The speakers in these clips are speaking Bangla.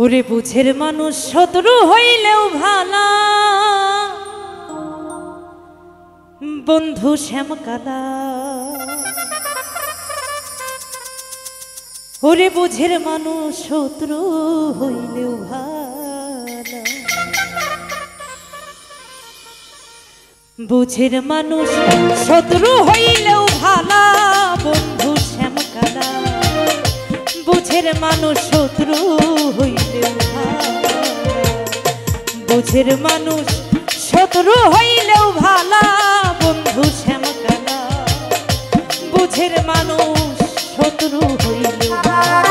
ওরে বুঝের মানুষ শত্রু হইলেও ভালা, বন্ধু শ্যামকালা। ওরে বুঝের মানুষ শত্রু হইলেও ভালা, বুঝের মানুষ শত্রু হইলেও ভালা, বন্ধু শ্যামকালা। বুঝের মানুষ শত্রু হইলেও ভালা, বুঝের মানুষ শত্রু হইলেও ভালা, বন্ধু শ্যামকালা। বুঝের মানুষ শত্রু হইলেও ভালা।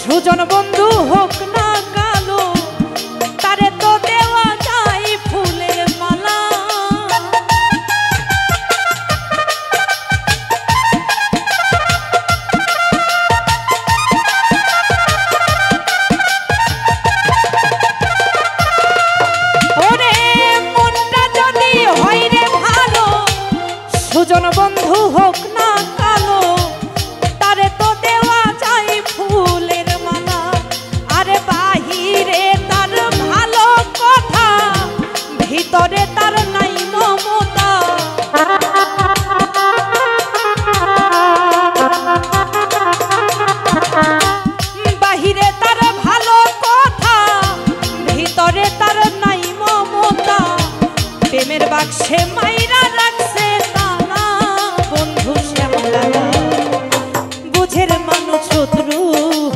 সুজন বন্ধু হোক না কালো, তারে তো দেওয়া যায় ফুলের মালা। ওরে মনটা যদি হয় রে ভালো, সুজন বন্ধু হোক না কালো, তারে তো দেওয়া যায় ফুলের মালা। আরে বাহিরে তার ভালো কথা, ভিতরে তার নাই মমতা। বাহিরে তার ভালো কথা, ভিতরে তার নাই মমতা। প্রেমের বাক্সে মাইরা রাখছে তালা, বন্ধু শ্যামকালা। বুঝের মানুষ শত্রু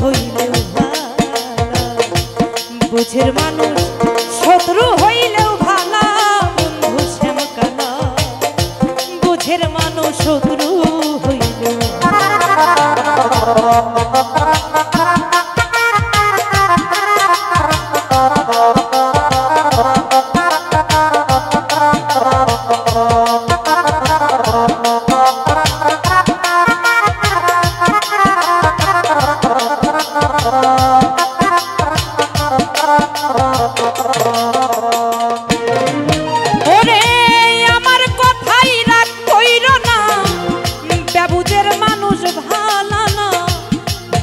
হইলেও ভালা, বুঝের মানুষ শত্রু হইলেও ভালা, বন্ধু শ্যামকালা। বুঝের মানুষ শত্রু হইলেও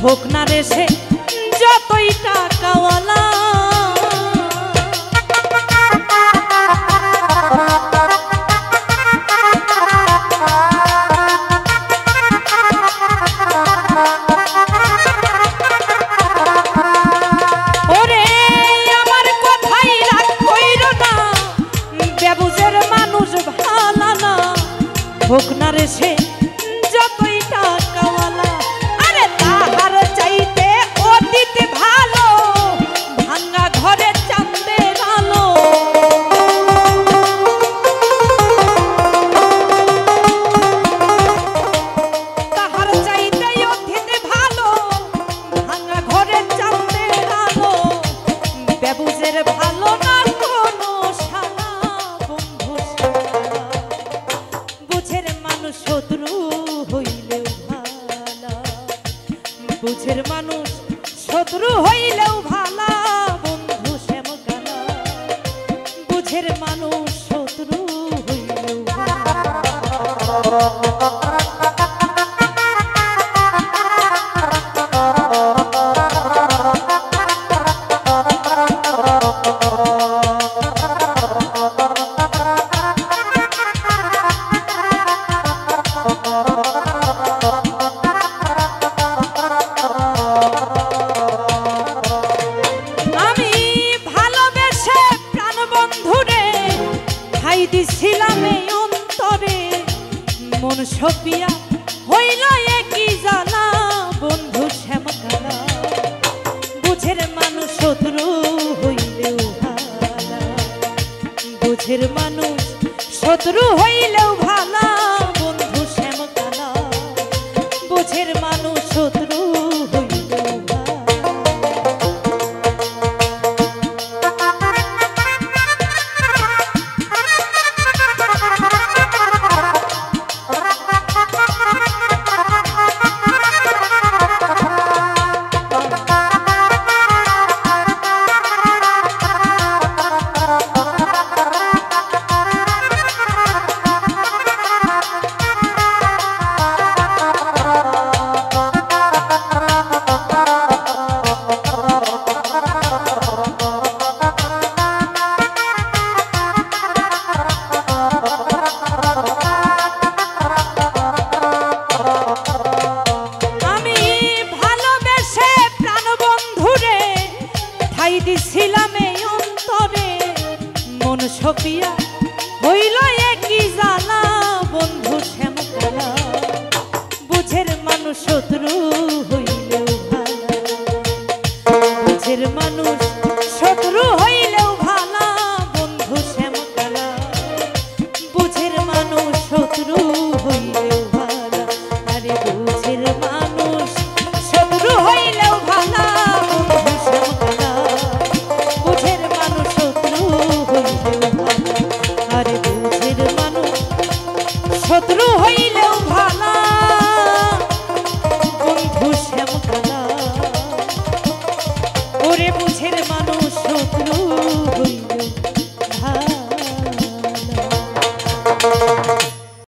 হোক না রে সে যতই টাকাওয়ালা। ওরে আমার কথাই রাগ কইরো না, বেবুঝের মানুষ ভালা না। হোক না রে সে যতই টাকাওয়ালা। তাহার চাইতে অতীত ভালো, ভাঙা ঘরে চাঁদের আলো। তাহার চাইতে অতীত ভালো, ভাঙা ঘরে চাঁদের আলো। বেবুঝের ভালো না কোনো শালা, বন্ধু শ্যামকালা। বুঝের মানুষ শত্রু হইলেও ভালা, বুঝের মানুষ শত্রু হইলেও ভালা, বন্ধু শ্যামকালা। বুঝের মানুষ শত্রু হইলেও ভালা। দিছিলাম এই অন্তরে, মন সপিয়া হইল একই জ্বালা, বন্ধু শ্যামকালা। বুঝের মানুষ শত্রু হইলেও ভালা, বুঝের মানুষ শত্রু হইলেও ভালা।